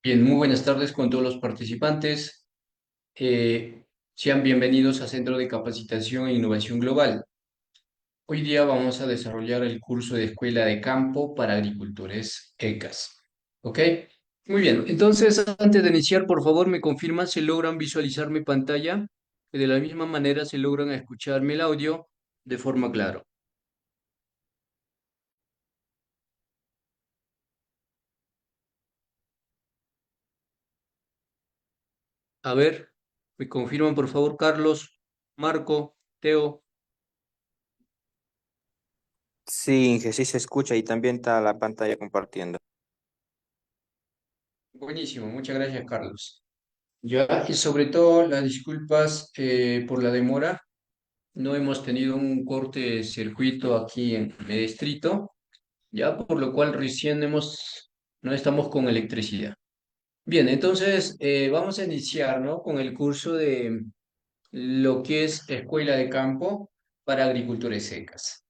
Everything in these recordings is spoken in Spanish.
Bien, muy buenas tardes con todos los participantes. Sean bienvenidos a Centro de Capacitación e Innovación Global. Hoy día vamos a desarrollar el curso de Escuela de Campo para Agricultores ECAS. ¿Ok? Muy bien. Entonces, antes de iniciar, por favor, me confirman si logran visualizar mi pantalla y de la misma manera si logran escucharme el audio de forma clara. A ver, me confirman, por favor, Carlos, Marco, Teo. Sí, que sí se escucha y también está la pantalla compartiendo. Buenísimo, muchas gracias, Carlos. Ya, y sobre todo las disculpas por la demora. No hemos tenido un corte de circuito aquí en mi distrito, ya por lo cual no estamos con electricidad. Bien, entonces vamos a iniciar, ¿no? Con el curso de lo que es Escuela de Campo para Agricultores Secas.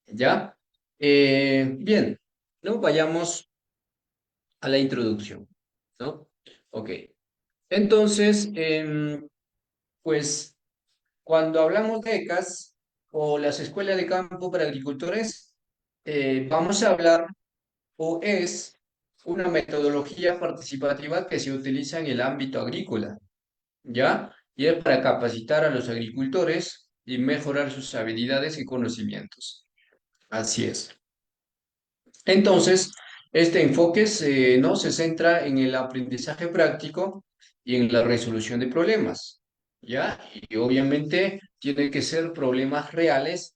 ¿Ya? Bien, ¿no? Vayamos a la introducción, ¿no? Ok. Entonces, pues cuando hablamos de ECAS o las escuelas de campo para agricultores, vamos a hablar o es una metodología participativa que se utiliza en el ámbito agrícola, ¿ya? Y es para capacitar a los agricultores y mejorar sus habilidades y conocimientos. Así es. Entonces, este enfoque ¿no? se centra en el aprendizaje práctico y en la resolución de problemas, ¿ya? Y obviamente tiene que ser problemas reales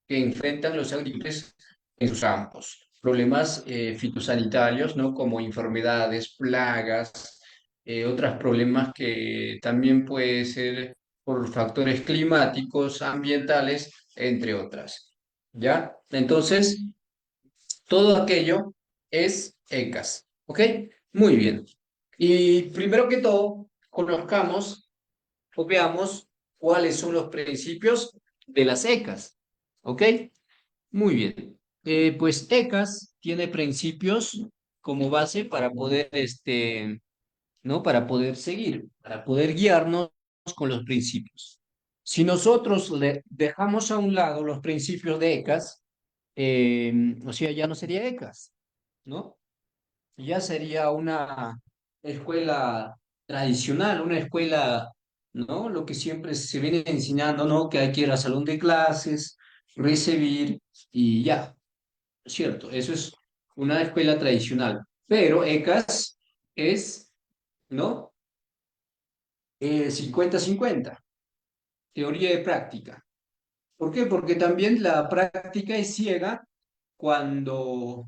que enfrentan los agricultores en sus campos. Problemas fitosanitarios, ¿no? Como enfermedades, plagas, otros problemas que también puede ser por factores climáticos, ambientales, entre otras, ¿ya? Entonces, todo aquello es ECAS. ¿Ok? Muy bien. Y primero que todo, conozcamos o veamos cuáles son los principios de las ECAS. ¿Ok? Muy bien. Pues ECAS tiene principios como base para poder, ¿no? Para poder seguir, para poder guiarnos con los principios. Si nosotros le dejamos a un lado los principios de ECAS, o sea, ya no sería ECAS, ¿no? Ya sería una escuela tradicional, una escuela, ¿no? Lo que siempre se viene enseñando, ¿no? Que hay que ir al salón de clases, recibir y ya, ¿cierto? Eso es una escuela tradicional. Pero ECAS es, ¿no? 50-50, teoría y práctica. ¿Por qué? Porque también la práctica es ciega cuando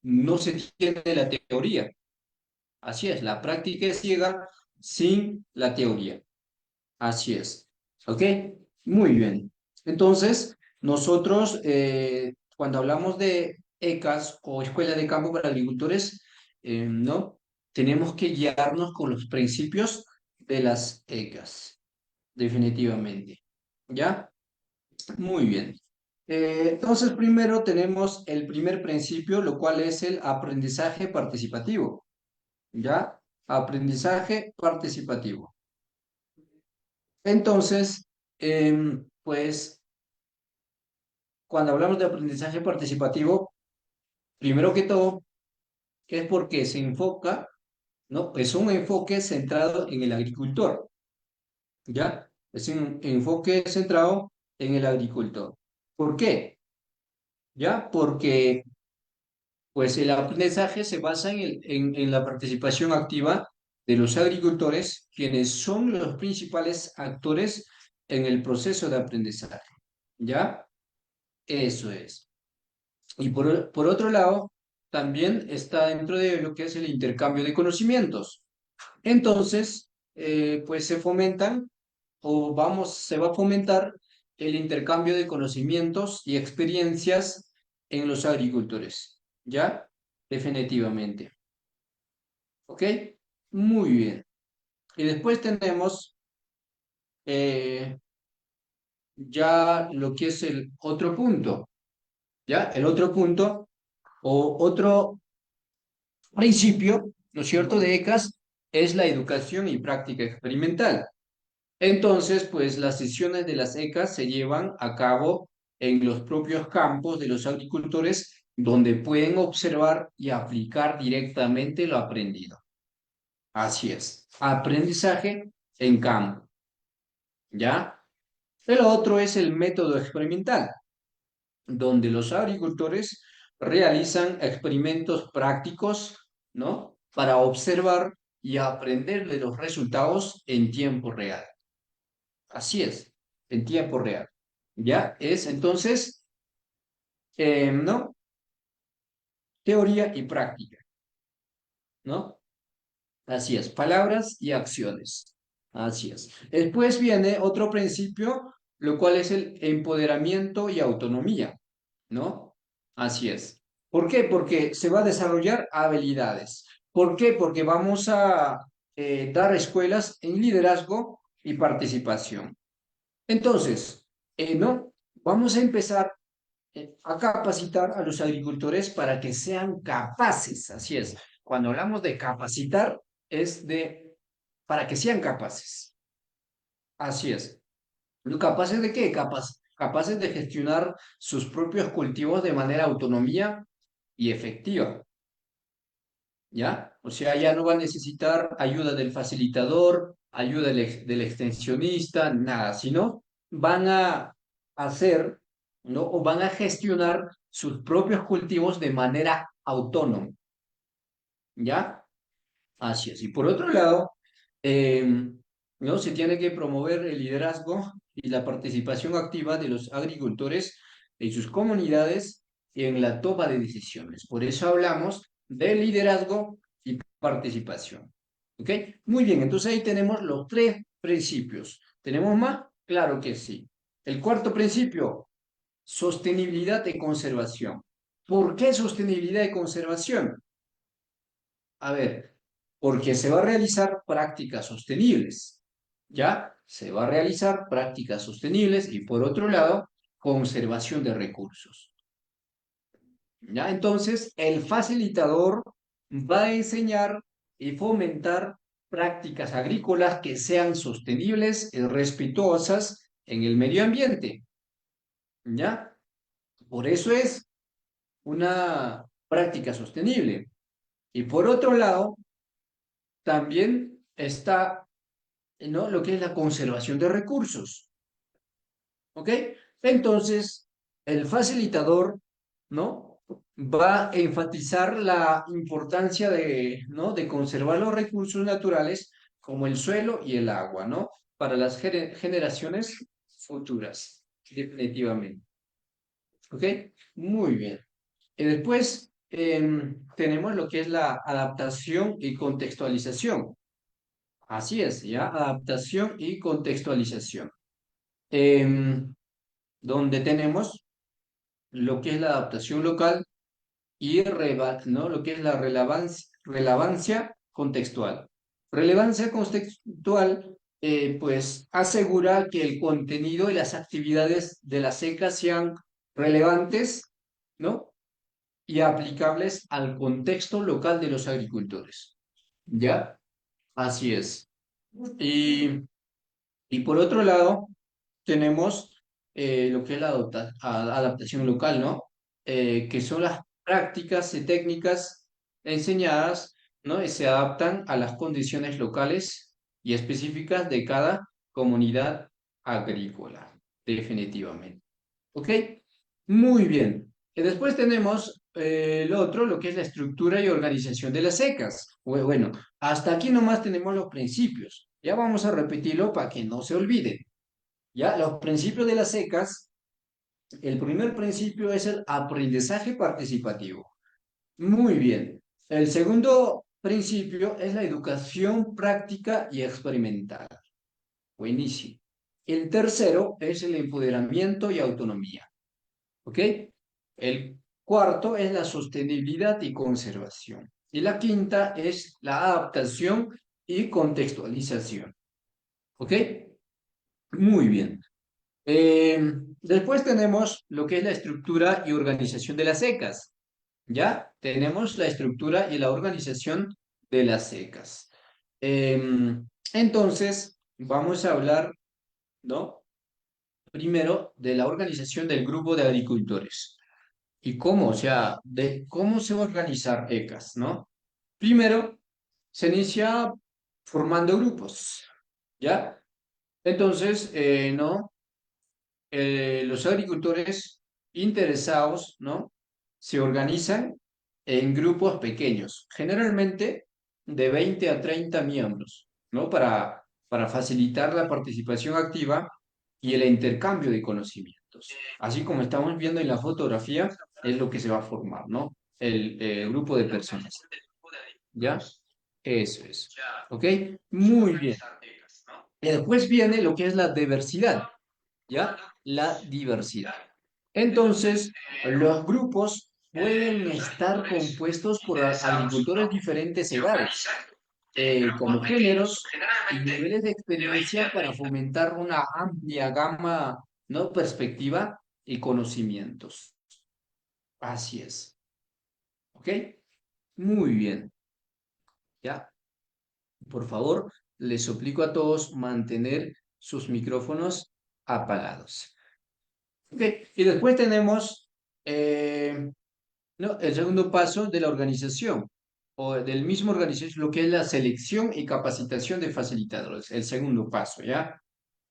no se tiene la teoría. Así es, la práctica es ciega sin la teoría. Así es. ¿Ok? Muy bien. Entonces, nosotros, cuando hablamos de ECAS o Escuela de Campo para Agricultores, ¿no? Tenemos que guiarnos con los principios de las ECAS, definitivamente. ¿Ya? Muy bien. Entonces, primero tenemos el primer principio, lo cual es el aprendizaje participativo. ¿Ya? Aprendizaje participativo. Entonces, pues cuando hablamos de aprendizaje participativo, primero que todo, es porque se enfoca, ¿no? Es un enfoque centrado en el agricultor, ¿ya? Es un enfoque centrado en el agricultor. ¿Por qué? ¿Ya? Porque pues el aprendizaje se basa en la participación activa de los agricultores, quienes son los principales actores en el proceso de aprendizaje. ¿Ya? Eso es. Y por otro lado, también está dentro de lo que es el intercambio de conocimientos. Entonces, pues se va a fomentar el intercambio de conocimientos y experiencias en los agricultores. ¿Ya? Definitivamente. ¿Ok? Muy bien. Y después tenemos ya lo que es el otro punto. ¿Ya? El otro punto o otro principio ¿no es cierto?, de ECAS es la educación y práctica experimental. Entonces, pues las sesiones de las ECAS se llevan a cabo en los propios campos de los agricultores, donde pueden observar y aplicar directamente lo aprendido. Así es, aprendizaje en campo, ¿ya? El otro es el método experimental, donde los agricultores realizan experimentos prácticos, ¿no? Para observar y aprender de los resultados en tiempo real. Así es, en tiempo real. ¿Ya? Es entonces, ¿no? Teoría y práctica, ¿no? Así es, palabras y acciones. Así es. Después viene otro principio, lo cual es el empoderamiento y autonomía, ¿no? Así es. ¿Por qué? Porque se va a desarrollar habilidades. ¿Por qué? Porque vamos a dar escuelas en liderazgo y participación. Entonces, ¿no? Vamos a empezar a capacitar a los agricultores para que sean capaces, así es. Cuando hablamos de capacitar, es de para que sean capaces, así es. ¿Capaces de qué? Capaces de gestionar sus propios cultivos de manera autonomía y efectiva, ¿ya? O sea, ya no va a necesitar ayuda del facilitador, ayuda del extensionista, nada, sino van a hacer, ¿no? O van a gestionar sus propios cultivos de manera autónoma, ¿ya? Así es. Y por otro lado, ¿no? Se tiene que promover el liderazgo y la participación activa de los agricultores en sus comunidades y en la toma de decisiones. Por eso hablamos de liderazgo y participación. ¿Ok? Muy bien, entonces ahí tenemos los tres principios. ¿Tenemos más? Claro que sí. El cuarto principio, sostenibilidad y conservación. ¿Por qué sostenibilidad y conservación? A ver, porque se va a realizar prácticas sostenibles, ¿ya? Se va a realizar prácticas sostenibles y por otro lado, conservación de recursos, ¿ya? Entonces, el facilitador va a enseñar y fomentar prácticas agrícolas que sean sostenibles y respetuosas en el medio ambiente, ¿ya? Por eso es una práctica sostenible. Y por otro lado, también está, ¿no?, lo que es la conservación de recursos. ¿Ok? Entonces, el facilitador, ¿no?, va a enfatizar la importancia de, ¿no?, de conservar los recursos naturales como el suelo y el agua, ¿no? Para las generaciones futuras, definitivamente. ¿Ok? Muy bien. Y después tenemos lo que es la adaptación y contextualización. Así es, ya, adaptación y contextualización. Em, Donde tenemos lo que es la adaptación local y ¿no?, lo que es la relevancia contextual. Relevancia contextual, pues asegura que el contenido y las actividades de la SECA sean relevantes, ¿no?, y aplicables al contexto local de los agricultores. ¿Ya? Así es. Y Y por otro lado, tenemos lo que es la adaptación local, ¿no? Que son las prácticas y técnicas enseñadas, ¿no? Y se adaptan a las condiciones locales y específicas de cada comunidad agrícola, definitivamente. ¿Ok? Muy bien. Y después tenemos lo otro, lo que es la estructura y organización de las secas. Bueno, hasta aquí nomás tenemos los principios. Ya vamos a repetirlo para que no se olviden. Ya, los principios de las secas, el primer principio es el aprendizaje participativo. Muy bien. El segundo principio es la educación práctica y experimental. Buenísimo. El tercero es el empoderamiento y autonomía. ¿Ok? El cuarto es la sostenibilidad y conservación. Y la quinta es la adaptación y contextualización. ¿Ok? Muy bien. Después tenemos lo que es la estructura y organización de las secas. ¿Ya? Tenemos la estructura y la organización de las secas. Entonces, vamos a hablar, ¿no? Primero de la organización del grupo de agricultores. ¿Y cómo? O sea, de cómo se va a organizar ECAS, ¿no? Primero, se inicia formando grupos, ¿ya? Entonces, ¿no? Los agricultores interesados, ¿no? Se organizan en grupos pequeños, generalmente de 20 a 30 miembros, ¿no? Para facilitar la participación activa y el intercambio de conocimientos. Así como estamos viendo en la fotografía, es lo que se va a formar, ¿no? El grupo de personas, ¿ya? Eso es. ¿Ok? Muy bien. Y después viene lo que es la diversidad. ¿Ya? La diversidad. Entonces, los grupos pueden estar compuestos por agricultores de diferentes edades, como géneros y niveles de experiencia para fomentar una amplia gama, ¿no? Perspectiva y conocimientos. Así es. ¿Ok? Muy bien. ¿Ya? Por favor, les suplico a todos mantener sus micrófonos apagados. Ok, y después tenemos no, el segundo paso de la organización o del mismo organización, lo que es la selección y capacitación de facilitadores. El segundo paso, ¿ya?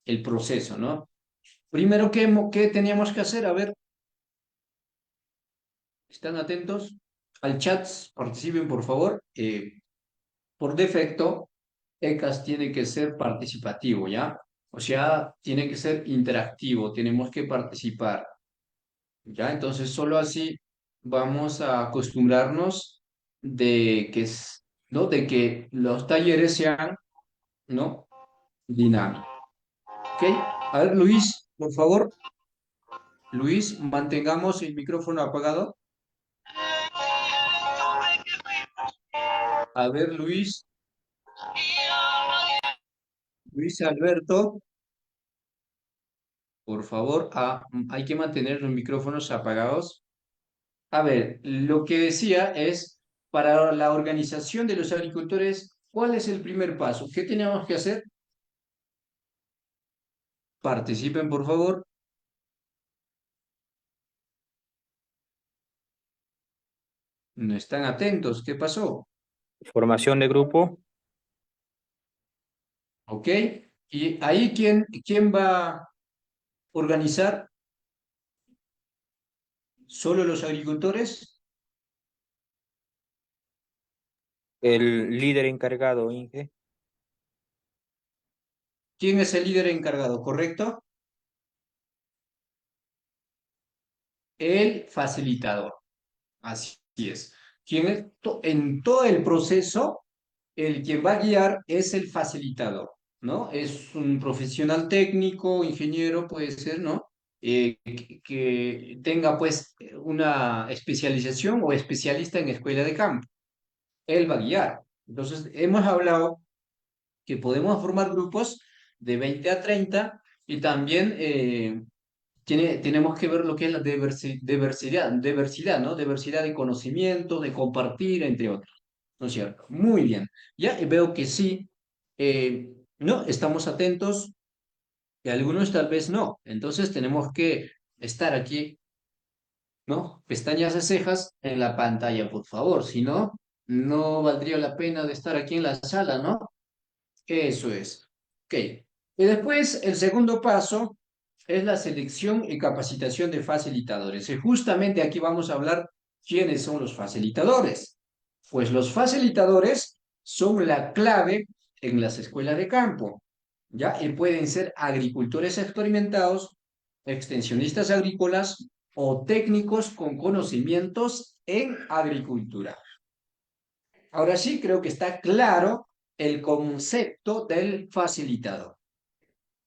El proceso, ¿no? Primero, ¿qué teníamos que hacer? A ver, ¿están atentos? Al chat, participen, por favor. Por defecto, ECAS tiene que ser participativo, ¿ya? O sea, tiene que ser interactivo, tenemos que participar. ¿Ya? Entonces, solo así vamos a acostumbrarnos ¿no? De que los talleres sean, ¿no? Dinámicos. ¿Ok? A ver, Luis, por favor. Luis, mantengamos el micrófono apagado. A ver, Luis, Luis Alberto, por favor, hay que mantener los micrófonos apagados. A ver, lo que decía es, para la organización de los agricultores, ¿cuál es el primer paso? ¿Qué tenemos que hacer? Participen, por favor. No están atentos. ¿Qué pasó? Formación de grupo, ¿Ok? Y ahí, ¿quién va a organizar? ¿Solo los agricultores? el líder encargado, Inge, ¿Quién es el líder encargado? ¿Correcto? El facilitador. Así es. En todo el proceso, el quien va a guiar es el facilitador, ¿no? Es un profesional técnico, ingeniero, puede ser, ¿no? Que tenga pues una especialización o especialista en escuela de campo. Él va a guiar. Entonces, hemos hablado que podemos formar grupos de 20 a 30 y también tenemos que ver lo que es la diversidad, ¿no? Diversidad de conocimientos, de compartir, entre otros, ¿no es cierto? Muy bien. Ya veo que sí, ¿no? Estamos atentos y algunos tal vez no. Entonces tenemos que estar aquí, ¿no? Pestañas de cejas en la pantalla, por favor. Si no, no valdría la pena de estar aquí en la sala, ¿no? Eso es. Ok. Y después, el segundo paso es la selección y capacitación de facilitadores. Y justamente aquí vamos a hablar quiénes son los facilitadores. Pues los facilitadores son la clave en las escuelas de campo, ¿ya? Y pueden ser agricultores experimentados, extensionistas agrícolas o técnicos con conocimientos en agricultura. Ahora sí, creo que está claro el concepto del facilitador.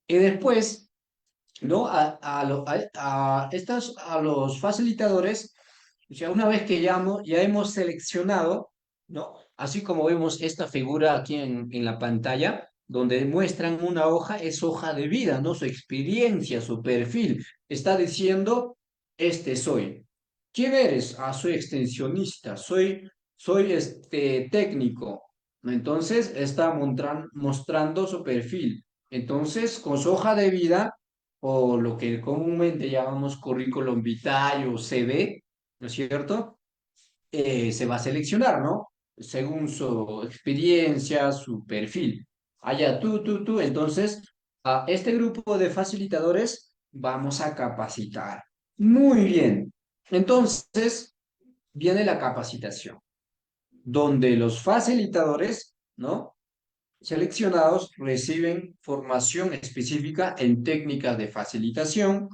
Y después, ¿no? A los facilitadores, o sea, una vez que ya hemos seleccionado, ¿no? Así como vemos esta figura aquí en la pantalla, donde muestran una hoja, es hoja de vida, ¿no? Su experiencia, su perfil. Está diciendo, este soy. ¿Quién eres? Ah, soy extensionista, soy este técnico. Entonces, está mostrando su perfil. Entonces, con su hoja de vida, o lo que comúnmente llamamos currículum vitae o CV, ¿no es cierto? Se va a seleccionar, ¿no? Según su experiencia, su perfil. Allá tú. Entonces, a este grupo de facilitadores vamos a capacitar. Muy bien. Entonces, viene la capacitación, donde los facilitadores, ¿no? Seleccionados reciben formación específica en técnicas de facilitación,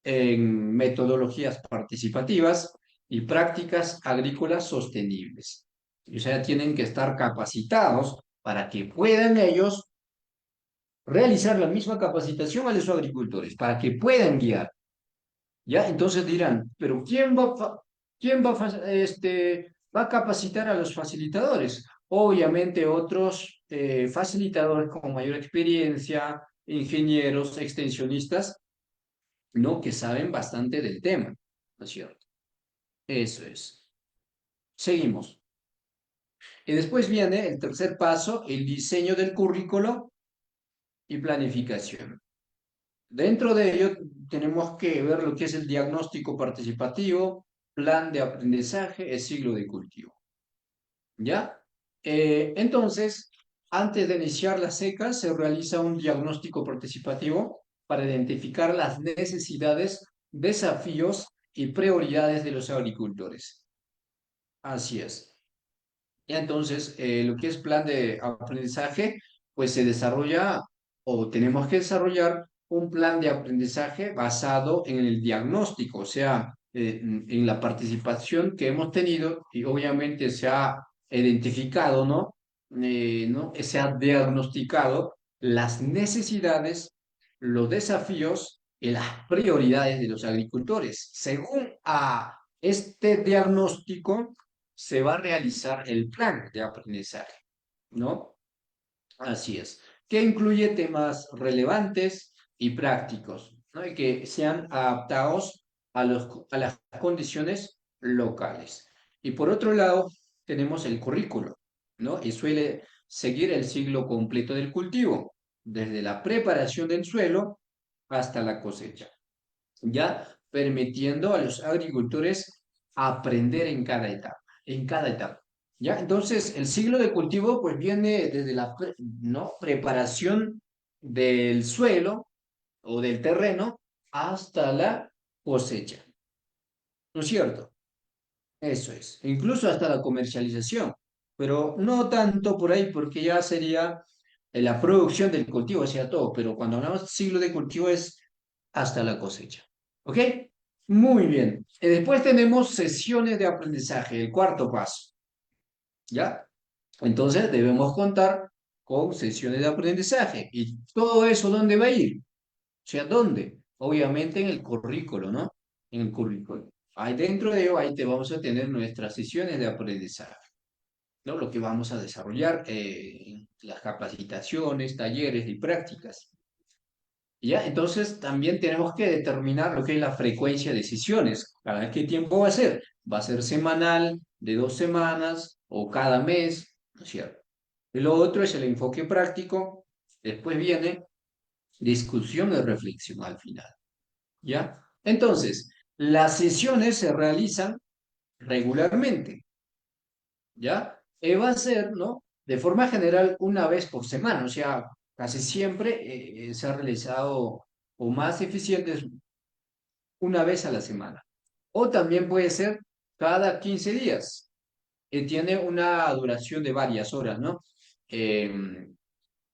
en metodologías participativas y prácticas agrícolas sostenibles. O sea, tienen que estar capacitados para que puedan ellos realizar la misma capacitación a los agricultores, para que puedan guiar. ¿Ya? Entonces dirán, pero ¿quién va a capacitar a los facilitadores? Obviamente otros facilitadores con mayor experiencia, ingenieros, extensionistas, ¿no? Que saben bastante del tema, ¿no es cierto? Eso es. Seguimos. Y después viene el tercer paso, el diseño del currículo y planificación. Dentro de ello tenemos que ver lo que es el diagnóstico participativo, plan de aprendizaje, el ciclo de cultivo. ¿Ya? Entonces, antes de iniciar la seca, se realiza un diagnóstico participativo para identificar las necesidades, desafíos y prioridades de los agricultores. Así es. Y entonces, lo que es plan de aprendizaje, pues se desarrolla o tenemos que desarrollar un plan de aprendizaje basado en el diagnóstico, o sea, en la participación que hemos tenido y obviamente se ha identificado, ¿no? ¿No? Se ha diagnosticado las necesidades, los desafíos y las prioridades de los agricultores. Según a este diagnóstico, se va a realizar el plan de aprendizaje, ¿no? Así es, que incluye temas relevantes y prácticos, ¿no? Y que sean adaptados a las condiciones locales. Y por otro lado, tenemos el currículo, ¿no? Y suele seguir el ciclo completo del cultivo, desde la preparación del suelo hasta la cosecha, ya permitiendo a los agricultores aprender en cada etapa. ¿Ya? Entonces, el ciclo de cultivo pues viene desde la ¿no? preparación del suelo o del terreno hasta la cosecha, ¿no es cierto? Eso es, incluso hasta la comercialización, pero no tanto por ahí porque ya sería la producción del cultivo, o sea, todo, pero cuando hablamos de ciclo de cultivo es hasta la cosecha. ¿Ok? Muy bien. Y después tenemos sesiones de aprendizaje, el cuarto paso. ¿Ya? Entonces debemos contar con sesiones de aprendizaje. ¿Y todo eso dónde va a ir? O sea, ¿dónde? Obviamente en el currículo, ¿no? En el currículo. Ahí dentro de ello, ahí te vamos a tener nuestras sesiones de aprendizaje, ¿no? Lo que vamos a desarrollar, las capacitaciones, talleres y prácticas. ¿Ya? Entonces también tenemos que determinar lo que es la frecuencia de sesiones. ¿Cada qué tiempo va a ser? ¿Va a ser semanal, de 2 semanas o cada mes? ¿No es cierto? Y lo otro es el enfoque práctico. Después viene discusión y reflexión al final. ¿Ya? Entonces, las sesiones se realizan regularmente. ¿Ya? Va a ser, ¿no? De forma general, una vez por semana, o sea, casi siempre se ha realizado o más eficientes una vez a la semana. O también puede ser cada 15 días, que tiene una duración de varias horas, ¿no? Eh,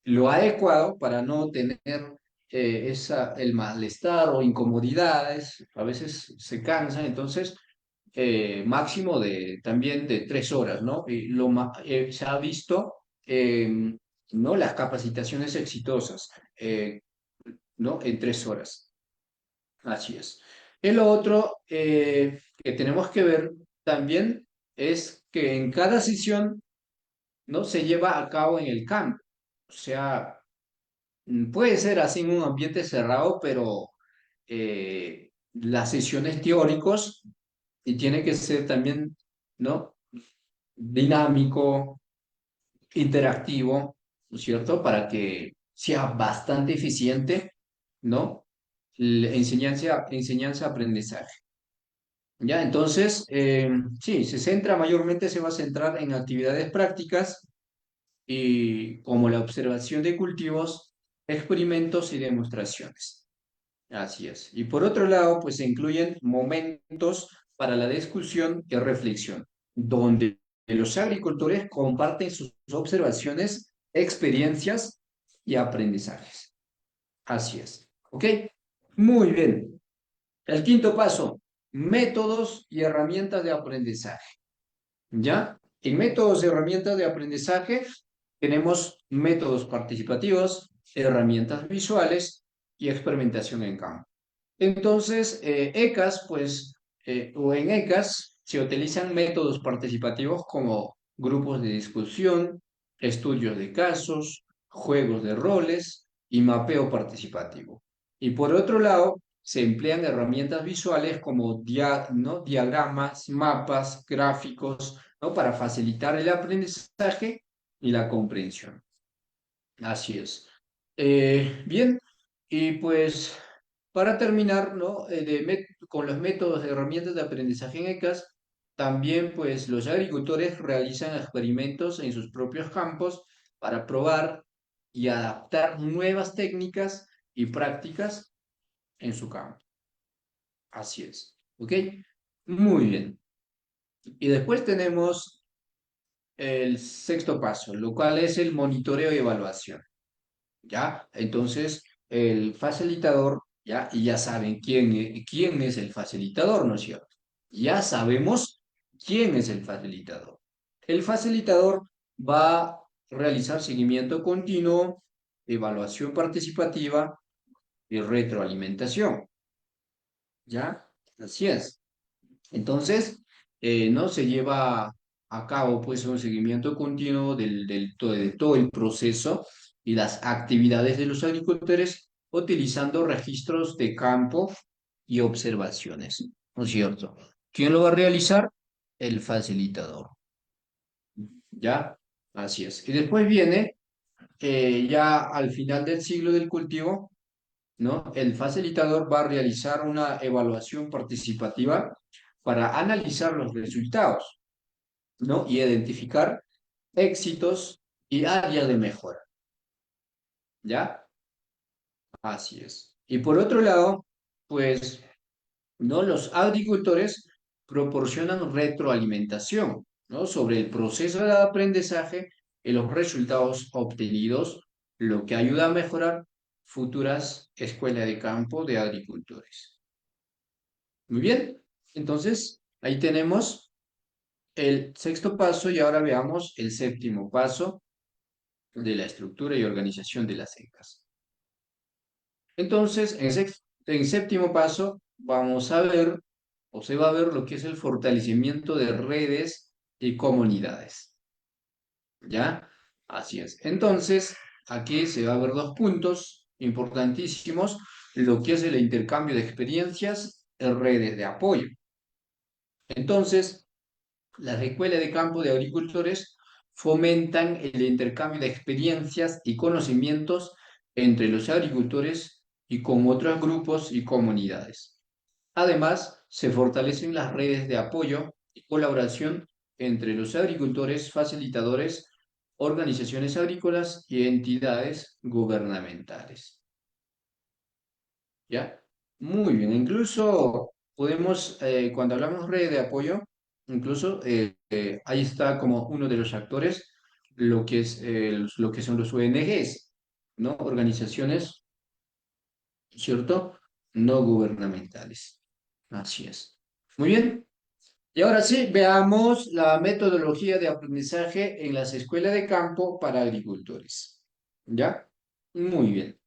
lo adecuado para no tener el malestar o incomodidades, a veces se cansan, entonces máximo de también de 3 horas, ¿no? Y se ha visto, ¿no? Las capacitaciones exitosas, ¿no? En 3 horas. Así es. Y lo otro que tenemos que ver también es que en cada sesión, ¿no? Se lleva a cabo en el campo. O sea, puede ser así en un ambiente cerrado, pero las sesiones teóricos y tiene que ser también, ¿no? Dinámico, interactivo, ¿no es cierto? Para que sea bastante eficiente, ¿no? Enseñanza-aprendizaje. ¿Ya? Entonces, sí, mayormente se va a centrar en actividades prácticas y como la observación de cultivos, experimentos y demostraciones. Así es. Y por otro lado, pues se incluyen momentos para la discusión y reflexión, donde los agricultores comparten sus observaciones, experiencias y aprendizajes. Así es. ¿Ok? Muy bien. El quinto paso, métodos y herramientas de aprendizaje. ¿Ya? En métodos y herramientas de aprendizaje tenemos métodos participativos, herramientas visuales y experimentación en campo. Entonces, ECAS, pues, o en ECAS se utilizan métodos participativos como grupos de discusión, estudios de casos, juegos de roles y mapeo participativo. Y por otro lado, se emplean herramientas visuales como ¿no? diagramas, mapas, gráficos, ¿no? Para facilitar el aprendizaje y la comprensión. Así es. Bien, y pues para terminar, ¿no? Con los métodos de herramientas de aprendizaje en ECAS, también pues los agricultores realizan experimentos en sus propios campos para probar y adaptar nuevas técnicas y prácticas en su campo. Así es. ¿Ok? Muy bien. Y después tenemos el sexto paso, lo cual es el monitoreo y evaluación. ¿Ya? Entonces, el facilitador, ¿ya? Y ya saben quién es el facilitador, ¿no es cierto? Ya sabemos quién es el facilitador. El facilitador va a realizar seguimiento continuo, evaluación participativa y retroalimentación, ¿ya? Así es. Entonces, no se lleva a cabo pues un seguimiento continuo de todo el proceso y las actividades de los agricultores utilizando registros de campo y observaciones, ¿no es cierto? ¿Quién lo va a realizar? El facilitador, ¿ya? Así es. Y después viene, ya al final del ciclo del cultivo, ¿no? El facilitador va a realizar una evaluación participativa para analizar los resultados, ¿no? Y identificar éxitos y áreas de mejora, ¿ya? Así es. Y por otro lado, pues, ¿no? Los agricultores proporcionan retroalimentación, ¿no? Sobre el proceso de aprendizaje y los resultados obtenidos, lo que ayuda a mejorar futuras escuelas de campo de agricultores. Muy bien, entonces ahí tenemos el sexto paso y ahora veamos el séptimo paso de la estructura y organización de las ECAS. Entonces, en séptimo paso vamos a ver o se va a ver lo que es el fortalecimiento de redes y comunidades. ¿Ya? Así es. Entonces, aquí se va a ver dos puntos importantísimos, lo que es el intercambio de experiencias en redes de apoyo. Entonces, las escuelas de campo de agricultores fomentan el intercambio de experiencias y conocimientos entre los agricultores y con otros grupos y comunidades. Además, se fortalecen las redes de apoyo y colaboración entre los agricultores, facilitadores, organizaciones agrícolas y entidades gubernamentales. ¿Ya? Muy bien, incluso podemos, cuando hablamos de red de apoyo, incluso ahí está como uno de los actores lo que es, lo que son los ONGs, ¿no? Organizaciones, ¿cierto? No gubernamentales. Así es. Muy bien. Y ahora sí, veamos la metodología de aprendizaje en las escuelas de campo para agricultores. ¿Ya? Muy bien.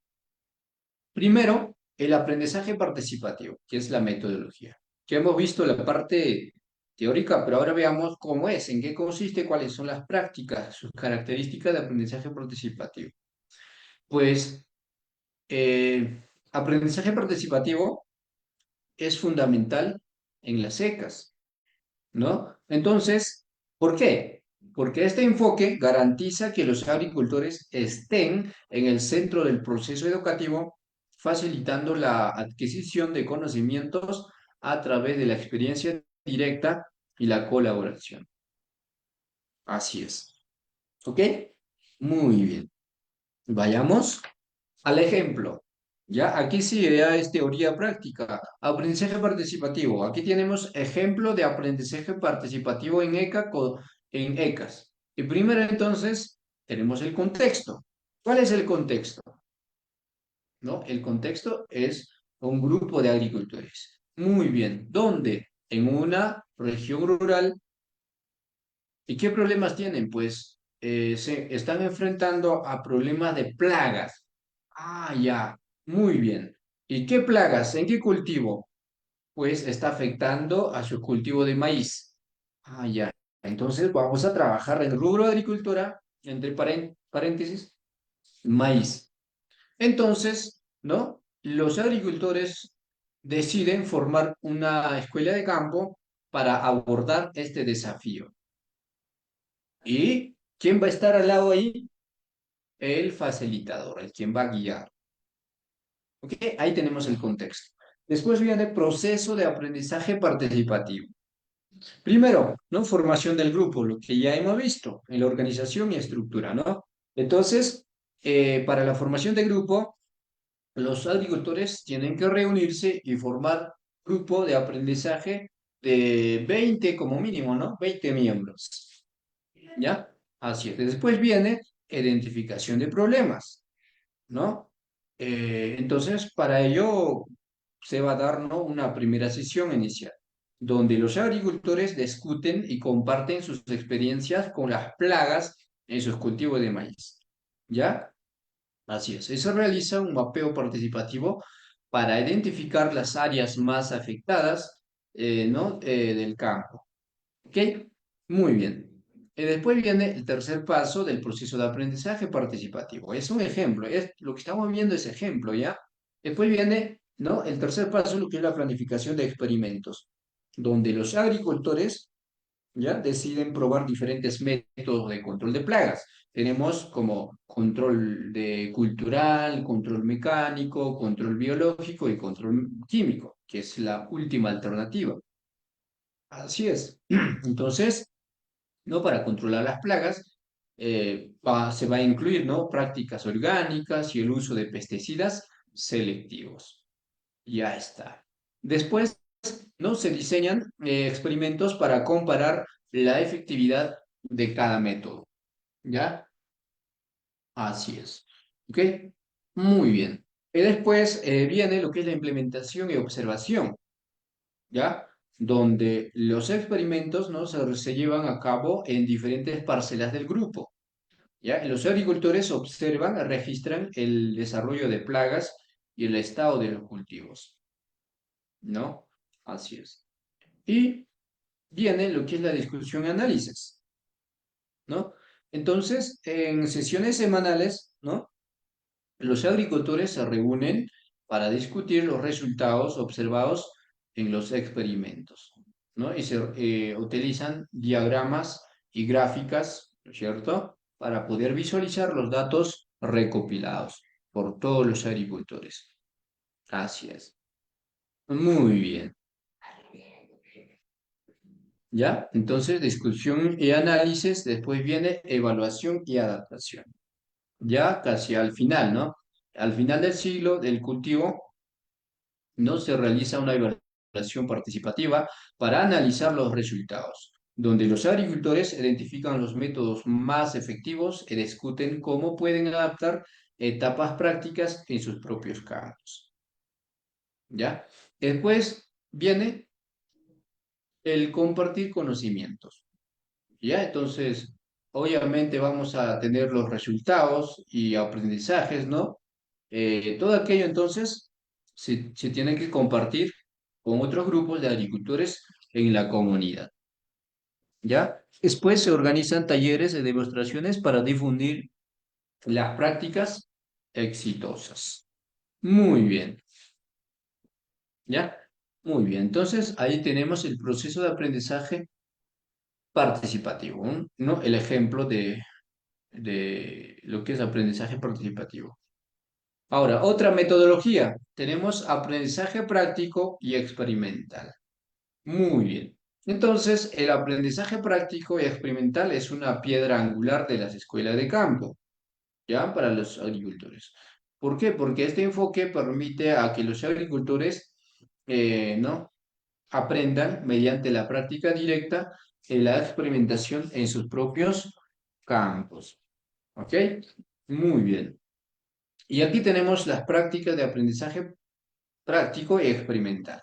Primero, el aprendizaje participativo, que es la metodología. Ya hemos visto la parte teórica, pero ahora veamos cómo es, en qué consiste, cuáles son las prácticas, sus características de aprendizaje participativo. Pues, aprendizaje participativo es fundamental en las secas, ¿no? Entonces, ¿por qué? Porque este enfoque garantiza que los agricultores estén en el centro del proceso educativo, facilitando la adquisición de conocimientos a través de la experiencia directa y la colaboración. Así es. ¿Ok? Muy bien. Vayamos al ejemplo. Ya, aquí sí ya es teoría práctica. Aprendizaje participativo. Aquí tenemos ejemplo de aprendizaje participativo en en ECAS. Y primero entonces tenemos el contexto. ¿Cuál es el contexto? ¿No? El contexto es un grupo de agricultores. Muy bien. ¿Dónde? En una región rural. ¿Y qué problemas tienen? Pues se están enfrentando a problemas de plagas. Ah, ya, muy bien. ¿Y qué plagas? ¿En qué cultivo? Pues está afectando a su cultivo de maíz. Ah, ya. Entonces vamos a trabajar en rubro de agricultura, entre paréntesis, maíz. Entonces, ¿no? Los agricultores deciden formar una escuela de campo para abordar este desafío. ¿Y quién va a estar al lado ahí? El facilitador, el quien va a guiar. ¿Ok? Ahí tenemos el contexto. Después viene proceso de aprendizaje participativo. Primero, ¿no? Formación del grupo, lo que ya hemos visto en la organización y estructura, ¿no? Entonces, para la formación de grupo, los agricultores tienen que reunirse y formar grupo de aprendizaje de 20 como mínimo, ¿no? 20 miembros. ¿Ya? Así es. Después viene identificación de problemas, ¿no? Entonces, para ello se va a dar, ¿no? Una primera sesión inicial, donde los agricultores discuten y comparten sus experiencias con las plagas en sus cultivos de maíz, ¿ya? Así es. Se realiza un mapeo participativo para identificar las áreas más afectadas, ¿no? Del campo. ¿Ok? Muy bien. Después viene el tercer paso del proceso de aprendizaje participativo. Es un ejemplo, es, lo que estamos viendo es ejemplo, ¿ya? Después viene, ¿no? El tercer paso, lo que es la planificación de experimentos, donde los agricultores, ¿ya? Deciden probar diferentes métodos de control de plagas. Tenemos como control de cultural, control mecánico, control biológico y control químico, que es la última alternativa. Así es. Entonces, ¿no? Para controlar las plagas, se va a incluir, ¿no? Prácticas orgánicas y el uso de pesticidas selectivos. Ya está. Después, ¿no? Se diseñan experimentos para comparar la efectividad de cada método. ¿Ya? Así es. ¿Ok? Muy bien. Y después viene lo que es la implementación y observación. ¿Ya? Donde los experimentos, ¿no? Se llevan a cabo en diferentes parcelas del grupo, ¿ya? Los agricultores observan, registran el desarrollo de plagas y el estado de los cultivos, ¿no? Así es. Y viene lo que es la discusión y análisis, ¿no? Entonces, en sesiones semanales, ¿no? Los agricultores se reúnen para discutir los resultados observados en los experimentos, ¿no? Y se utilizan diagramas y gráficas, ¿no es cierto?, para poder visualizar los datos recopilados por todos los agricultores. Así es. Muy bien. ¿Ya? Entonces, discusión y análisis, después viene evaluación y adaptación. Ya casi al final, ¿no? Al final del siglo del cultivo, no se realiza una evaluación participativa para analizar los resultados, donde los agricultores identifican los métodos más efectivos y discuten cómo pueden adaptar etapas prácticas en sus propios campos. ¿Ya? Después viene el compartir conocimientos. ¿Ya? Entonces, obviamente vamos a tener los resultados y aprendizajes, ¿no? Todo aquello entonces se tiene que compartir con otros grupos de agricultores en la comunidad, ¿ya? Después se organizan talleres de demostraciones para difundir las prácticas exitosas. Muy bien, ¿ya? Muy bien, entonces ahí tenemos el proceso de aprendizaje participativo, ¿no? El ejemplo de lo que es aprendizaje participativo. Ahora, otra metodología. Tenemos aprendizaje práctico y experimental. Muy bien. Entonces, el aprendizaje práctico y experimental es una piedra angular de las escuelas de campo, ¿ya? Para los agricultores. ¿Por qué? Porque este enfoque permite a que los agricultores, ¿no? Aprendan mediante la práctica directa y la experimentación en sus propios campos. ¿Ok? Muy bien. Y aquí tenemos las prácticas de aprendizaje práctico y experimental.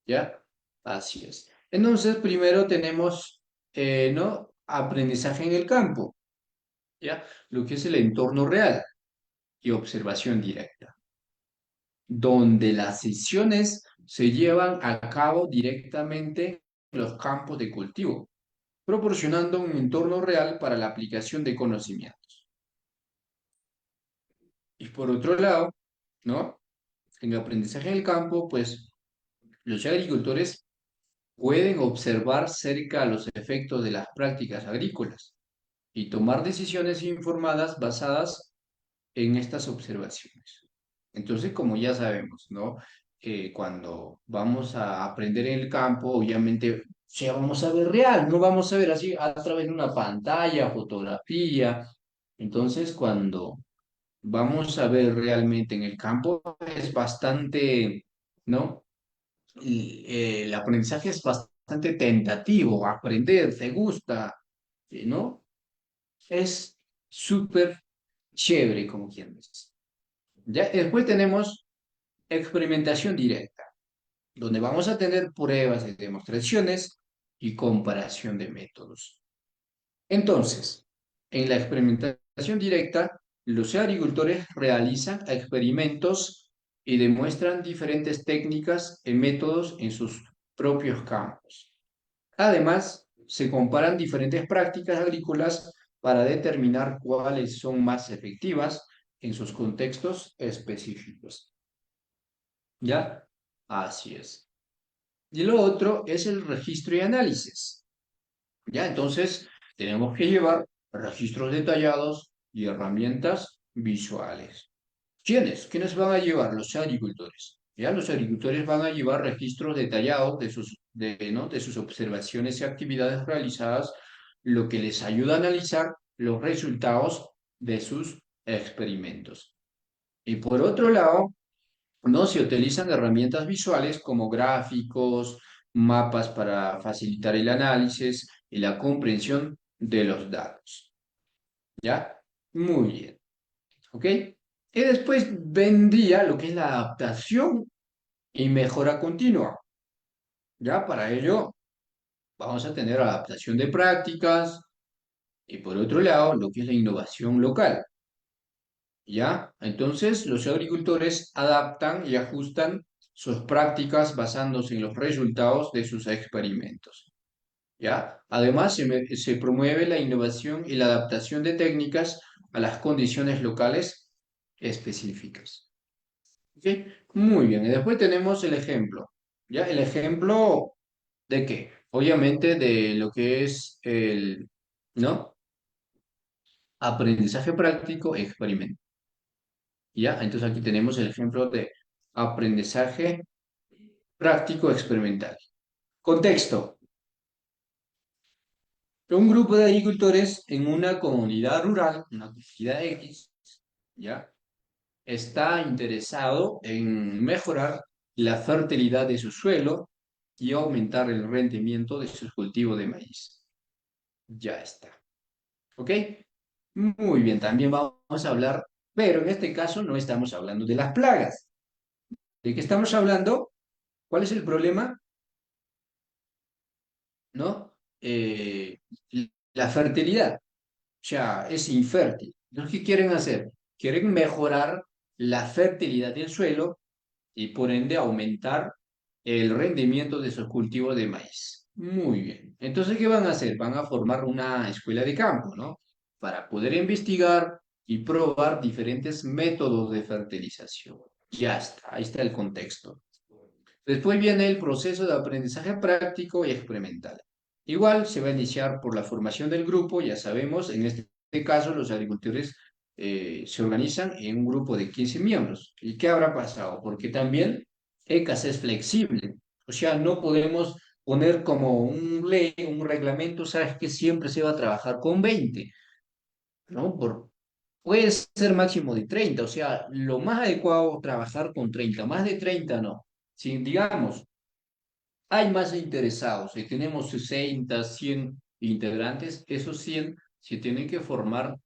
¿Ya? Así es. Entonces, primero tenemos, ¿no? Aprendizaje en el campo, ¿ya? Lo que es el entorno real y observación directa, donde las sesiones se llevan a cabo directamente en los campos de cultivo, proporcionando un entorno real para la aplicación de conocimientos. Y por otro lado, ¿no? En el aprendizaje en el campo, pues los agricultores pueden observar cerca los efectos de las prácticas agrícolas y tomar decisiones informadas basadas en estas observaciones. Entonces, como ya sabemos, ¿no? Cuando vamos a aprender en el campo, obviamente, ya vamos a ver real, no vamos a ver así a través de una pantalla, fotografía. Entonces, cuando vamos a ver realmente en el campo, es bastante, ¿no? El aprendizaje es bastante tentativo, aprender, te gusta, ¿no? Es súper chévere, como quien dice. Ya, después tenemos experimentación directa, donde vamos a tener pruebas de demostraciones y comparación de métodos. Entonces, en la experimentación directa, los agricultores realizan experimentos y demuestran diferentes técnicas y métodos en sus propios campos. Además, se comparan diferentes prácticas agrícolas para determinar cuáles son más efectivas en sus contextos específicos. ¿Ya? Así es. Y lo otro es el registro y análisis. ¿Ya? Entonces, tenemos que llevar registros detallados y herramientas visuales. ¿Quiénes? ¿Quiénes van a llevar? Los agricultores. ¿Ya? Los agricultores van a llevar registros detallados ¿no? de sus observaciones y actividades realizadas, lo que les ayuda a analizar los resultados de sus experimentos. Y por otro lado, ¿no? Se utilizan herramientas visuales como gráficos, mapas para facilitar el análisis y la comprensión de los datos. ¿Ya? Muy bien. ¿Ok? Y después vendría lo que es la adaptación y mejora continua. ¿Ya? Para ello vamos a tener adaptación de prácticas y por otro lado lo que es la innovación local. ¿Ya? Entonces, los agricultores adaptan y ajustan sus prácticas basándose en los resultados de sus experimentos. ¿Ya? Además, se promueve la innovación y la adaptación de técnicas a las condiciones locales específicas. ¿Ok? Muy bien. Y después tenemos el ejemplo. ¿Ya? El ejemplo de qué? Obviamente de lo que es el, ¿no? Aprendizaje práctico e experimental. ¿Ya? Entonces aquí tenemos el ejemplo de aprendizaje práctico experimental. Contexto. Un grupo de agricultores en una comunidad rural, una comunidad X, ¿ya? Está interesado en mejorar la fertilidad de su suelo y aumentar el rendimiento de sus cultivos de maíz. Ya está. ¿Ok? Muy bien, también vamos a hablar, pero en este caso no estamos hablando de las plagas. ¿De qué estamos hablando? ¿Cuál es el problema? ¿No? La fertilidad, o sea, es infértil. Entonces, ¿qué quieren hacer? Quieren mejorar la fertilidad del suelo y por ende aumentar el rendimiento de sus cultivos de maíz. Muy bien. Entonces, ¿qué van a hacer? Van a formar una escuela de campo, ¿no? Para poder investigar y probar diferentes métodos de fertilización. Ya está, ahí está el contexto. Después viene el proceso de aprendizaje práctico y experimental. Igual se va a iniciar por la formación del grupo, ya sabemos, en este caso los agricultores se organizan en un grupo de 15 miembros. ¿Y qué habrá pasado? Porque también ECAS es flexible, o sea, no podemos poner como un ley, un reglamento, sabes que siempre se va a trabajar con 20, ¿no? Puede ser máximo de 30, o sea, lo más adecuado trabajar con 30, más de 30 no. Si digamos, hay más interesados, si tenemos 60, 100 integrantes, esos 100 se tienen que formar,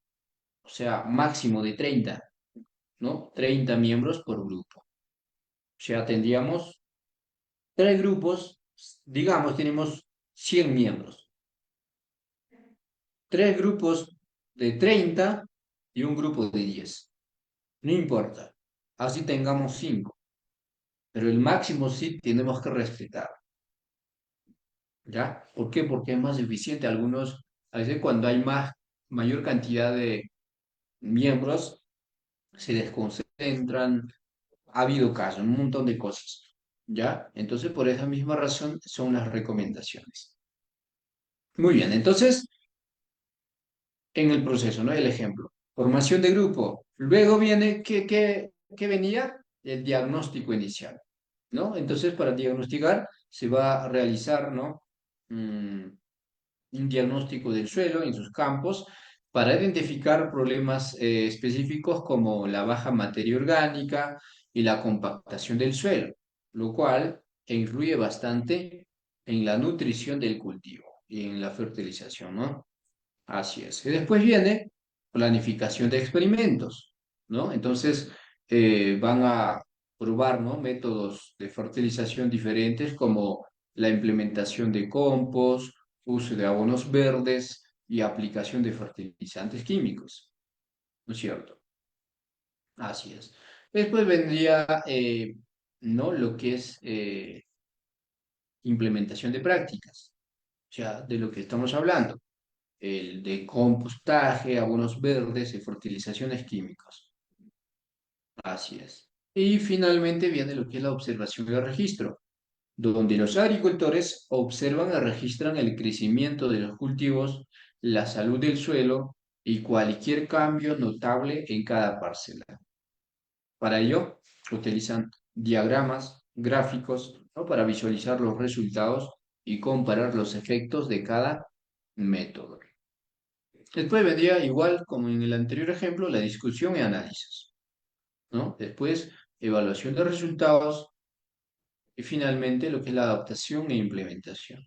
o sea, máximo de 30, ¿no? 30 miembros por grupo. O sea, tendríamos tres grupos, digamos, tenemos 100 miembros, tres grupos de 30 y un grupo de 10. No importa, así tengamos 5, pero el máximo sí tenemos que respetar, ¿ya? ¿Por qué? Porque es más eficiente. A veces cuando hay mayor cantidad de miembros, se desconcentran, ha habido casos, un montón de cosas, ¿ya? Entonces, por esa misma razón son las recomendaciones. Muy bien, entonces, en el proceso, ¿no? El ejemplo. Formación de grupo. Luego viene, ¿qué venía? El diagnóstico inicial, ¿no? Entonces, para diagnosticar se va a realizar, ¿no? Un diagnóstico del suelo en sus campos para identificar problemas específicos como la baja materia orgánica y la compactación del suelo, lo cual influye bastante en la nutrición del cultivo y en la fertilización, ¿no? Así es. Y después viene planificación de experimentos, ¿no? Entonces, van a probar, ¿no? Métodos de fertilización diferentes como la implementación de compost, uso de abonos verdes y aplicación de fertilizantes químicos, ¿no es cierto? Así es. Después vendría, ¿no? Lo que es implementación de prácticas, o sea, de lo que estamos hablando, el de compostaje, abonos verdes y fertilizaciones químicas. Así es. Y finalmente viene lo que es la observación y el registro, donde los agricultores observan y registran el crecimiento de los cultivos, la salud del suelo y cualquier cambio notable en cada parcela. Para ello, utilizan diagramas, gráficos, ¿no? Para visualizar los resultados y comparar los efectos de cada método. Después vendría igual como en el anterior ejemplo, la discusión y análisis, ¿no? Después, evaluación de resultados y finalmente lo que es la adaptación e implementación.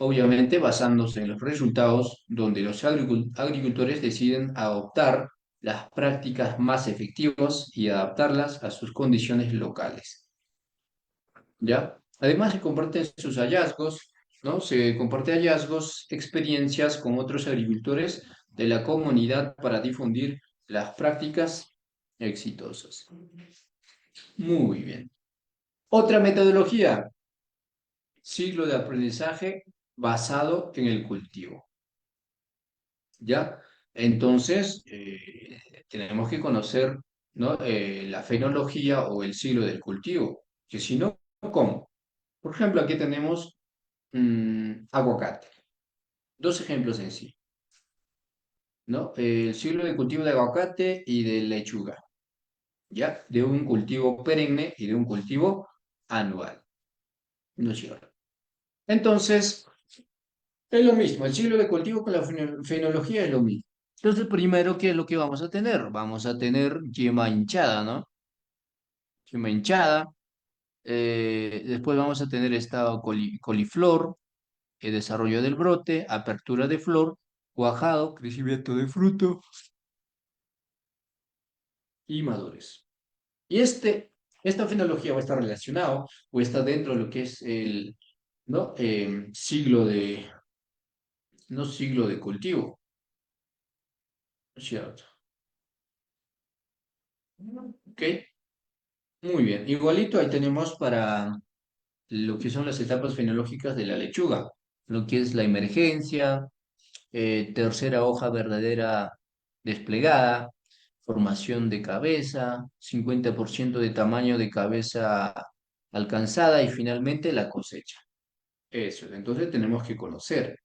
Obviamente basándose en los resultados donde los agricultores deciden adoptar las prácticas más efectivas y adaptarlas a sus condiciones locales, ¿ya? Además se comparten sus hallazgos, ¿no? Se comparte hallazgos, experiencias con otros agricultores de la comunidad para difundir las prácticas exitosas. Muy bien. Otra metodología, ciclo de aprendizaje basado en el cultivo, ¿ya? Entonces, tenemos que conocer, ¿no? La fenología o el ciclo del cultivo, que si no, ¿cómo? Por ejemplo, aquí tenemos aguacate. Dos ejemplos en sí, ¿no? El ciclo de cultivo de aguacate y de lechuga, ¿ya? De un cultivo perenne y de un cultivo anual, ¿no es cierto? Entonces, es lo mismo, el ciclo de cultivo con la fenología es lo mismo. Entonces, primero, ¿qué es lo que vamos a tener? Vamos a tener yema hinchada, ¿no? Yema hinchada. Después vamos a tener estado coliflor, desarrollo del brote, apertura de flor, cuajado, crecimiento de fruto y madurez. Y esta fenología va a estar relacionado o está dentro de lo que es el, ¿no? No siglo de cultivo, ¿no es cierto? ¿Ok? Muy bien. Igualito ahí tenemos para lo que son las etapas fenológicas de la lechuga, lo que es la emergencia, tercera hoja verdadera desplegada, formación de cabeza, 50% de tamaño de cabeza alcanzada y finalmente la cosecha. Eso, entonces tenemos que conocer.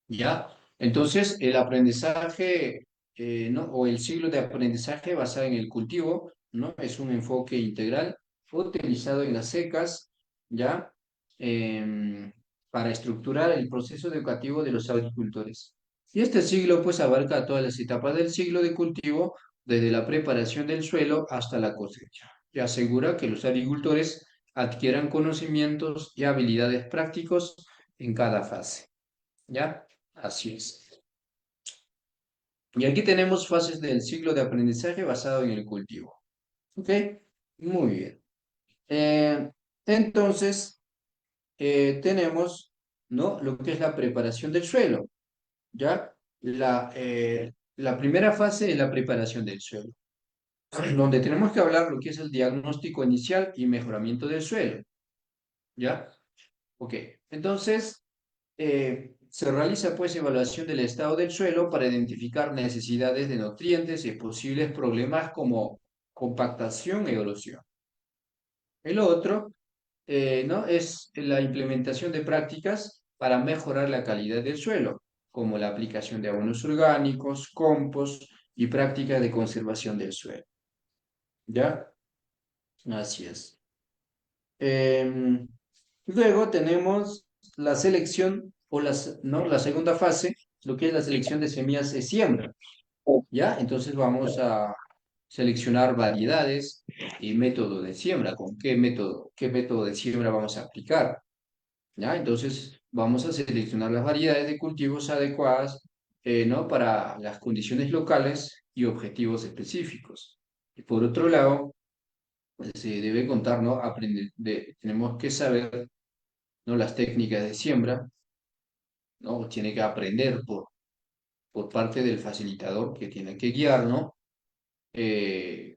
¿Ya? Entonces, el aprendizaje, ¿no? O el ciclo de aprendizaje basado en el cultivo, ¿no? Es un enfoque integral utilizado en las secas, ¿ya? Em, para estructurar el proceso educativo de los agricultores. Y este siglo, pues, abarca todas las etapas del ciclo de cultivo, desde la preparación del suelo hasta la cosecha, y asegura que los agricultores adquieran conocimientos y habilidades prácticos en cada fase. ¿Ya? Así es. Y aquí tenemos fases del ciclo de aprendizaje basado en el cultivo. ¿Ok? Muy bien. Eh, entonces, tenemos, ¿no? Lo que es la preparación del suelo. ¿Ya? La primera fase es la preparación del suelo, donde tenemos que hablar lo que es el diagnóstico inicial y mejoramiento del suelo. ¿Ya? Ok. Entonces, se realiza pues evaluación del estado del suelo para identificar necesidades de nutrientes y posibles problemas como compactación y erosión. El otro, ¿no? Es la implementación de prácticas para mejorar la calidad del suelo, como la aplicación de abonos orgánicos, compost y prácticas de conservación del suelo. ¿Ya? Así es. Em, Luego tenemos la selección o ¿no? La segunda fase, lo que es la selección de semillas de siembra, ¿ya? Entonces vamos a seleccionar variedades y método de siembra, con qué método de siembra vamos a aplicar, ¿ya? Entonces vamos a seleccionar las variedades de cultivos adecuadas, ¿no? Para las condiciones locales y objetivos específicos. Y por otro lado, pues, se debe contar, ¿no? Tenemos que saber, ¿no? Las técnicas de siembra, ¿no? Tiene que aprender por parte del facilitador que tiene que guiar, ¿no? Eh,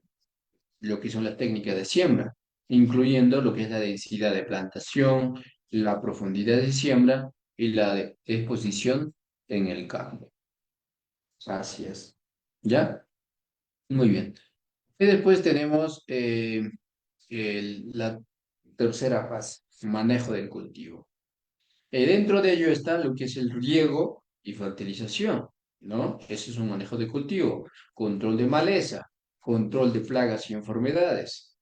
lo que son las técnicas de siembra, incluyendo lo que es la densidad de plantación, la profundidad de siembra y la exposición en el campo. Así es. ¿Ya? Muy bien. Y después tenemos la tercera fase, manejo del cultivo. Dentro de ello está lo que es el riego y fertilización, ¿no? Ese es un manejo de cultivo, control de maleza, control de plagas y enfermedades,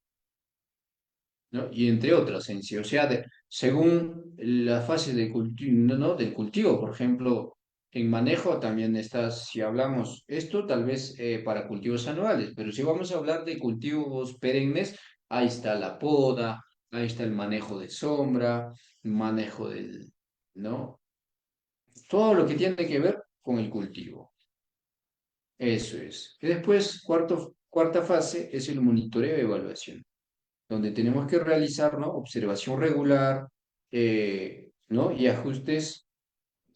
¿no? Y entre otras en sí. O sea, según la fase de cultivo, ¿no? Del cultivo, por ejemplo, en manejo también está, si hablamos esto, tal vez para cultivos anuales, pero si vamos a hablar de cultivos perennes, ahí está la poda, ahí está el manejo de sombra, manejo del, ¿no? Todo lo que tiene que ver con el cultivo. Eso es. Y después, cuarta fase es el monitoreo y evaluación, donde tenemos que realizar, ¿no? Observación regular, ¿no? Y ajustes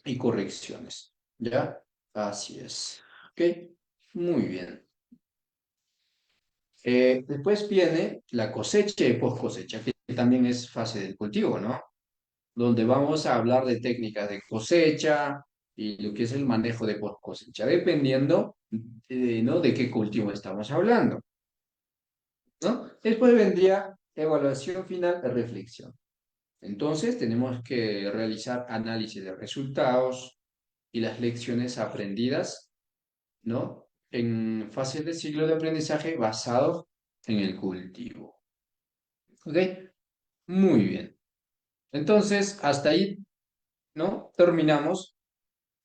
y correcciones. ¿Ya? Así es. ¿Ok? Muy bien. Después viene la cosecha y post cosecha, que también es fase del cultivo, ¿no? Donde vamos a hablar de técnicas de cosecha y lo que es el manejo de post cosecha, dependiendo, ¿no? De qué cultivo estamos hablando, ¿no? Después vendría evaluación final y reflexión. Entonces, tenemos que realizar análisis de resultados y las lecciones aprendidas, ¿no? En fases de ciclo de aprendizaje basado en el cultivo. ¿Ok? Muy bien. Entonces, hasta ahí, ¿no? Terminamos,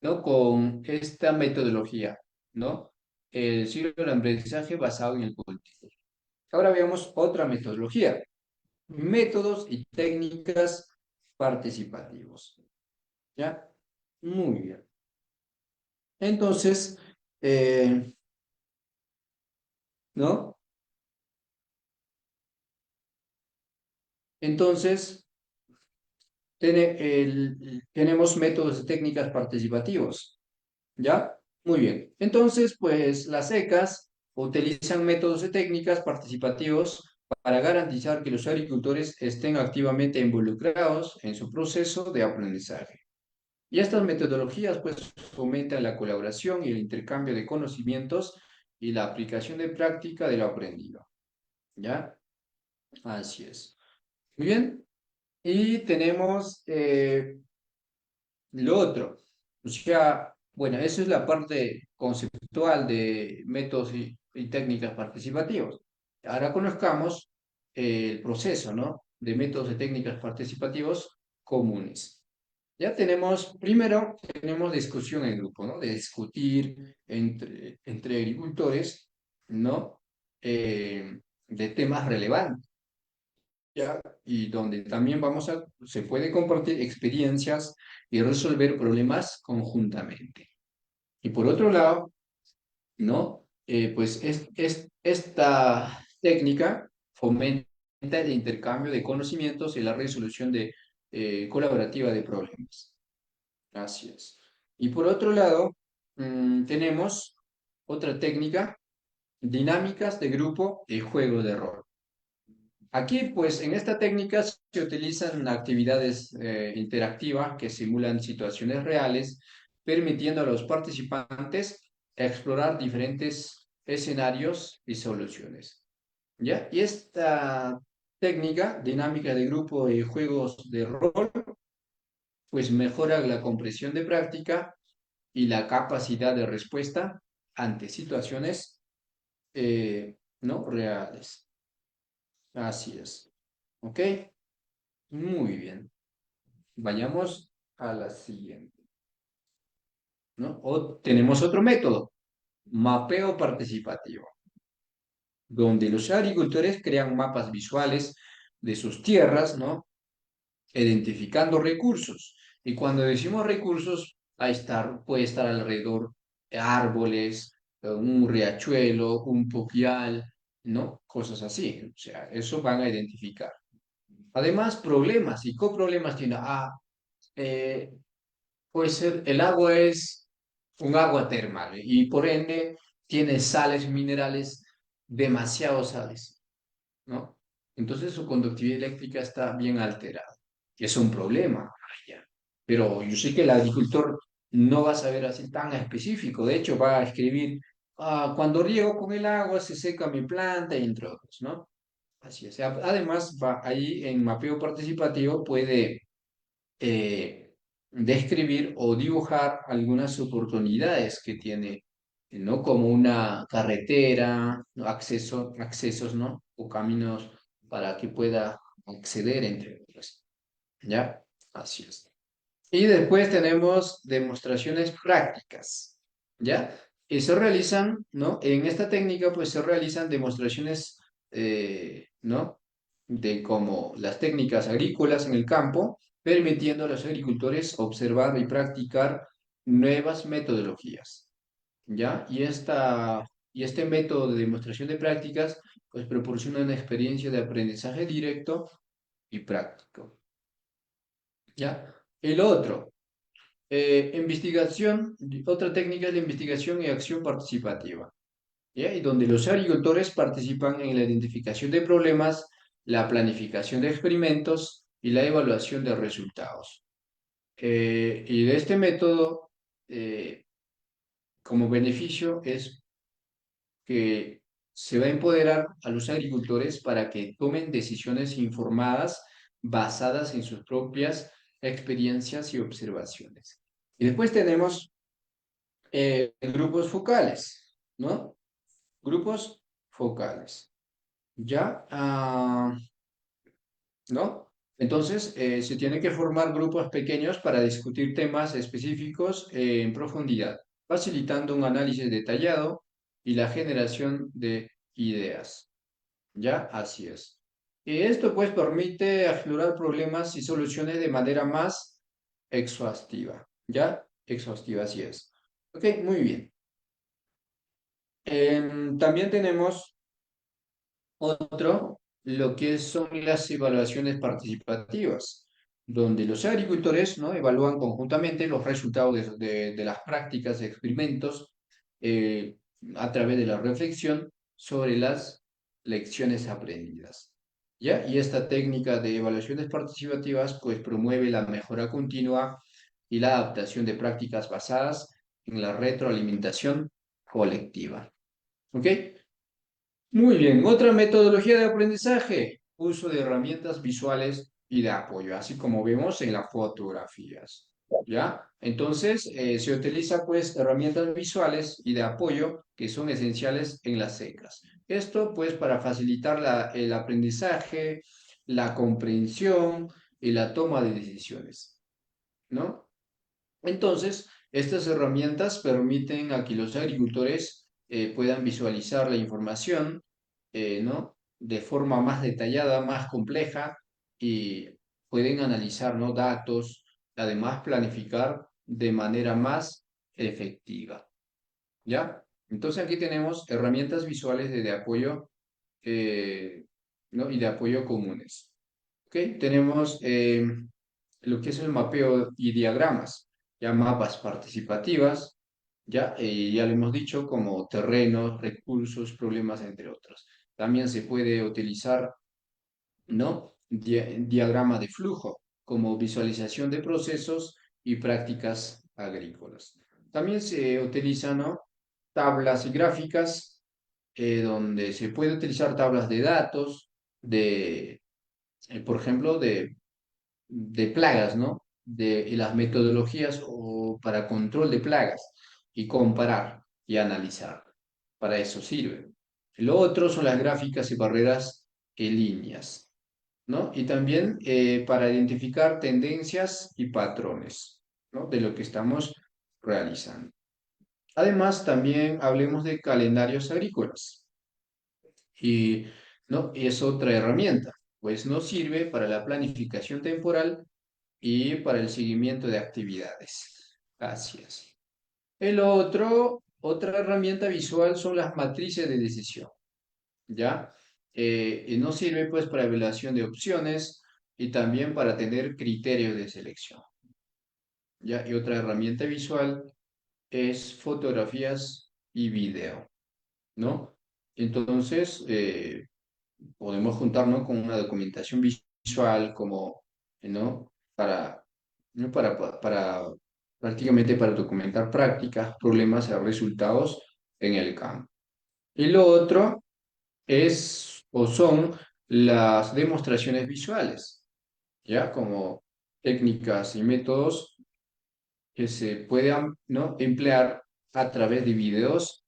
¿no? Con esta metodología, ¿no? El ciclo de aprendizaje basado en el cultivo. Ahora veamos otra metodología, métodos y técnicas participativos, ¿ya? Muy bien. Entonces, eh, ¿no? Entonces, tenemos métodos y técnicas participativos, ¿ya? Muy bien. Entonces, pues las ECAS utilizan métodos y técnicas participativos para garantizar que los agricultores estén activamente involucrados en su proceso de aprendizaje. Y estas metodologías pues fomentan la colaboración y el intercambio de conocimientos y la aplicación de práctica de lo aprendido. ¿Ya? Así es. Muy bien. Y tenemos lo otro. O sea, bueno, eso es la parte conceptual de métodos y técnicas participativos. Ahora conozcamos el proceso, ¿no? De métodos y técnicas participativos comunes. Ya tenemos, primero, tenemos discusión en grupo, ¿no? De discutir entre agricultores, ¿no? De temas relevantes, ¿ya? Y donde también se puede compartir experiencias y resolver problemas conjuntamente. Y por otro lado, ¿no? Pues esta técnica fomenta el intercambio de conocimientos y la resolución colaborativa de problemas. Así es. Y por otro lado, tenemos otra técnica, dinámicas de grupo y juego de rol. Aquí, pues, en esta técnica se utilizan actividades interactivas que simulan situaciones reales, permitiendo a los participantes explorar diferentes escenarios y soluciones. ¿Ya? Y esta técnica, dinámica de grupo y juegos de rol, pues mejora la comprensión de práctica y la capacidad de respuesta ante situaciones no reales. Así es. ¿Ok? Muy bien. Vayamos a la siguiente, ¿no? O tenemos otro método, mapeo participativo, donde los agricultores crean mapas visuales de sus tierras, ¿no? Identificando recursos. Y cuando decimos recursos, puede estar alrededor árboles, un riachuelo, un poquial, ¿no? Cosas así. O sea, eso van a identificar. Además, problemas y coproblemas tiene, eh, puede ser, el agua es un agua termal y por ende tiene sales minerales, demasiado sales, ¿no? Entonces su conductividad eléctrica está bien alterada. Y es un problema. Vaya. Pero yo sé que el agricultor no va a saber así tan específico. De hecho, va a escribir, cuando riego con el agua se seca mi planta, y entre otros, ¿no? Así es. Además, va ahí en mapeo participativo puede describir o dibujar algunas oportunidades que tiene, ¿no? Como una carretera, ¿no? Accesos, ¿no? O caminos para que pueda acceder, entre otros. ¿Ya? Así es. Y después tenemos demostraciones prácticas, ¿ya? Y se realizan, ¿no? En esta técnica, pues se realizan demostraciones, ¿no? De como las técnicas agrícolas en el campo, permitiendo a los agricultores observar y practicar nuevas metodologías, ¿ya? Y este método de demostración de prácticas, pues proporciona una experiencia de aprendizaje directo y práctico, ¿ya? El otro. Otra técnica es la investigación y acción participativa, ¿ya? Y donde los agricultores participan en la identificación de problemas, la planificación de experimentos y la evaluación de resultados. Y de este método, eh, como beneficio, es que se va a empoderar a los agricultores para que tomen decisiones informadas basadas en sus propias experiencias y observaciones. Y después tenemos grupos focales, ¿no? Grupos focales, ¿ya? ¿No? Entonces, se tienen que formar grupos pequeños para discutir temas específicos en profundidad, facilitando un análisis detallado y la generación de ideas, ¿ya? Así es. Y esto, pues, permite explorar problemas y soluciones de manera más exhaustiva, ¿ya? Exhaustiva, así es. Ok, muy bien. También tenemos otro, lo que son las evaluaciones participativas, donde los agricultores, ¿no? Evalúan conjuntamente los resultados de las prácticas de experimentos eh, a través de la reflexión sobre las lecciones aprendidas. ¿Ya? Y esta técnica de evaluaciones participativas pues promueve la mejora continua y la adaptación de prácticas basadas en la retroalimentación colectiva. ¿Ok? Muy bien, otra metodología de aprendizaje, uso de herramientas visuales y de apoyo, así como vemos en las fotografías. ¿Ya? Entonces, se utiliza pues herramientas visuales y de apoyo que son esenciales en las secas. Esto pues para facilitar el aprendizaje, la comprensión y la toma de decisiones, ¿no? Entonces, estas herramientas permiten a que los agricultores puedan visualizar la información, ¿no? De forma más detallada, más compleja y pueden analizar, ¿no? Datos, además planificar de manera más efectiva, ¿ya? Entonces aquí tenemos herramientas visuales de apoyo, eh, ¿no? Y de apoyo comunes. ¿Ok? Tenemos lo que es el mapeo y diagramas, ya mapas participativas, ya lo hemos dicho, como terrenos, recursos, problemas, entre otros. También se puede utilizar, ¿no? Diagrama de flujo, como visualización de procesos y prácticas agrícolas. También se utilizan, ¿no? Tablas y gráficas, donde se puede utilizar tablas de datos, por ejemplo, de plagas, ¿no? Y las metodologías para control de plagas y comparar y analizar. Para eso sirve. Lo otro son las gráficas y barreras en líneas, ¿no? Y también para identificar tendencias y patrones, ¿no? De lo que estamos realizando. Además, también hablemos de calendarios agrícolas. Y, ¿no? Y es otra herramienta, pues nos sirve para la planificación temporal y para el seguimiento de actividades. Gracias. Otra herramienta visual son las matrices de decisión, ¿ya? Y nos sirve pues para evaluación de opciones y también para tener criterios de selección, ¿ya? Y otra herramienta visual es fotografías y video, ¿no? Entonces, podemos juntarnos con una documentación visual como, ¿no? ¿No? Para prácticamente para documentar prácticas, problemas y resultados en el campo. Y lo otro es o son las demostraciones visuales, ¿ya? Como técnicas y métodos que se puedan, ¿no? Emplear a través de videos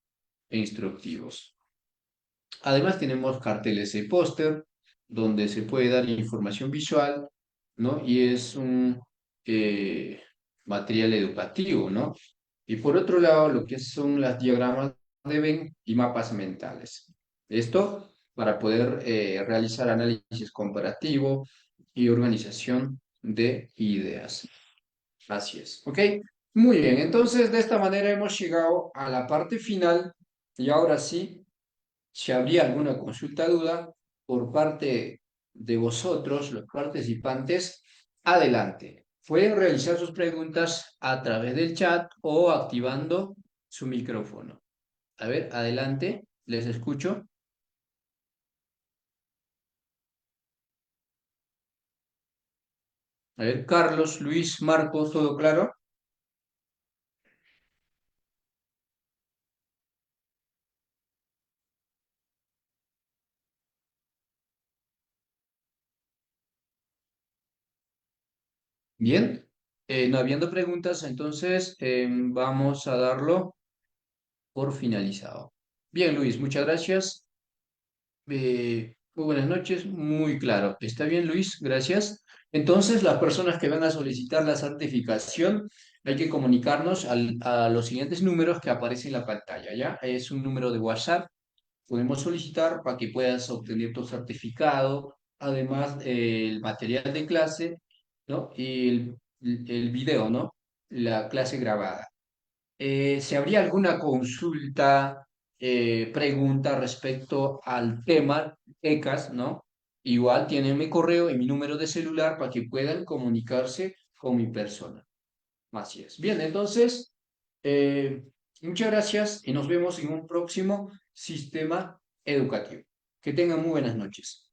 e instructivos. Además tenemos carteles de póster donde se puede dar información visual, ¿no? Y es un material educativo, ¿no? Y por otro lado, lo que son las diagramas de Venn y mapas mentales. Esto para poder realizar análisis comparativo y organización de ideas. Así es, ¿ok? Muy bien, entonces de esta manera hemos llegado a la parte final y ahora sí. Si habría alguna consulta, duda por parte de vosotros, los participantes, adelante. Pueden realizar sus preguntas a través del chat o activando su micrófono. A ver, adelante, les escucho. A ver, Carlos, Luis, Marcos, ¿todo claro? Bien. No habiendo preguntas, entonces vamos a darlo por finalizado. Bien, Luis, muchas gracias. Muy buenas noches, muy claro. ¿Está bien, Luis? Gracias. Entonces, las personas que van a solicitar la certificación, hay que comunicarnos a los siguientes números que aparecen en la pantalla, ¿ya? Es un número de WhatsApp, podemos solicitar para que puedas obtener tu certificado, además el material de clase, ¿no? Y el video, ¿no? La clase grabada. Si habría alguna consulta, pregunta respecto al tema ECAS, ¿no? Igual tienen mi correo y mi número de celular para que puedan comunicarse con mi persona. Así es. Bien, entonces, eh, muchas gracias y nos vemos en un próximo sistema educativo. Que tengan muy buenas noches.